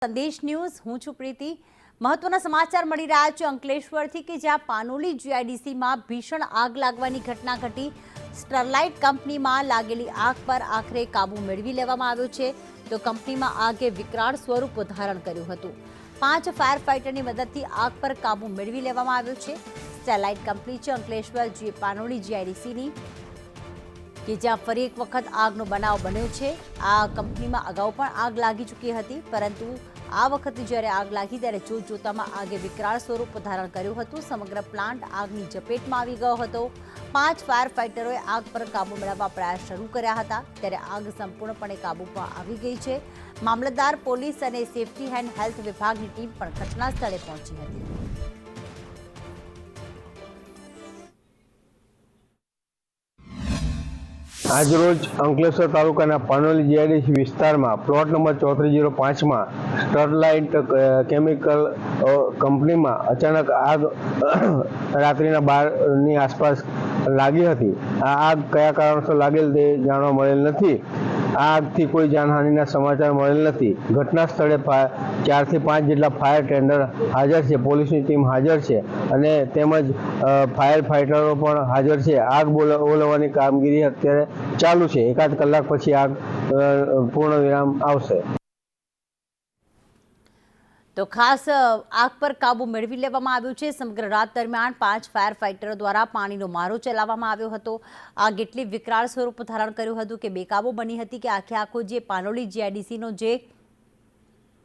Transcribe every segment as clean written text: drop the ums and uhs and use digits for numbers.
સંદેશ ન્યૂઝ હું છું પ્રીતિ। મહત્વના સમાચાર મળી રહ્યા છે અંકલેશ્વરથી કે જ્યાં પાનોલી જીઆઈડીસીમાં ભીષણ આગ લાગવાની ઘટના ઘટી। સ્ટરલાઇટ કંપનીમાં લાગેલી આગ પર આખરે કાબુ મેળવી લેવામાં આવ્યો છે તો કંપનીમાં આગે વિકરાળ સ્વરૂપ ધારણ કર્યું હતું। 5 ફાયર ફાઇટરની મદદથી આગ પર કાબુ મેળવી લેવામાં આવ્યો છે। સ્ટરલાઇટ કંપની છે અંકલેશ્વર પાનોલી જીઆઈડીસીની કે જ્યાં ફરી એક વખત આગનો બનાવ બન્યો છે। આ કંપનીમાં અગાઉ પણ આગ લાગી ચૂકી હતી, પરંતુ આ વખતે જ્યારે આગ લાગી ત્યારે જોતજોતામાં આગે વિકરાળ સ્વરૂપ ધારણ કર્યું હતું। સમગ્ર પ્લાન્ટ આગની ઝપેટમાં આવી ગયો હતો। 5 ફાયર ફાઇટરોએ આગ પર કાબુ મેળવવા પ્રયાસ શરૂ કર્યા હતા, ત્યારે આગ સંપૂર્ણપણે કાબૂમાં આવી ગઈ છે। મામલતદાર, પોલીસ અને સેફટી એન્ડ હેલ્થ વિભાગની ટીમ પણ ઘટના સ્થળે પહોંચી હતી। આજરોજ અંકલેશ્વર તાલુકાના પાનોલી જીઆઈડીસી વિસ્તારમાં પ્લોટ નંબર 3405માં સ્ટરલાઇટ કેમિકલ કંપનીમાં અચાનક આગ રાત્રિના 12ની આસપાસ લાગી હતી। આ આગ કયા કારણસર લાગેલ તે જાણવા મળેલ નથી। આ આગથી કોઈ જાનહાનિના સમાચાર મળેલ નથી। ઘટના સ્થળે 4 થી 5 જેટલા ફાયર ટેન્ડર હાજર છે, પોલીસની ટીમ હાજર છે અને તેમજ ફાયર ફાઇટરો પણ હાજર છે। આગ ઓલવવાની કામગીરી અત્યારે ચાલુ છે। એકાદ કલાક પછી આગ પૂર્ણ વિરામ આવશે। તો ખાસ આગ પર કાબુ મેળવી લેવામાં આવ્યો છે। સમગ્ર રાત દરમિયાન 5 ફાયર ફાઇટરો દ્વારા પાણીનો મારો ચલાવવામાં આવ્યો હતો। આગ એટલી વિકરાળ સ્વરૂપ ધારણ કર્યું હતું કે બેકાબુ બની હતી કે આખો જે પાનોલી જીઆઈડીસીનો જે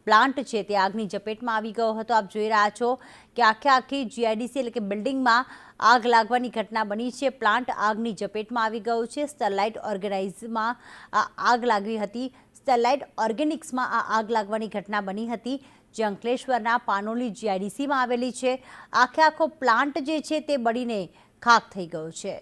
પ્લાન્ટ છે તે આગની ઝપેટમાં આવી ગયો હતો। આપ જોઈ રહ્યા છો કે આખી જીઆઈડીસી એટલે કે બિલ્ડિંગમાં આગ લાગવાની ઘટના બની છે। પ્લાન્ટ આગની ઝપેટમાં આવી ગયો છે। સ્ટરલાઇટ ઓર્ગેનાઇઝમાં આ આગ લાગી હતી। સ્ટરલાઇટ ઓર્ગેનિક્સમાં આ આગ લાગવાની ઘટના બની હતી, જે અંકલેશ્વરના પાનોલી જીઆઈડીસીમાં આવેલી છે। આખો પ્લાન્ટ જે છે તે બળીને ખાખ થઈ ગયો છે।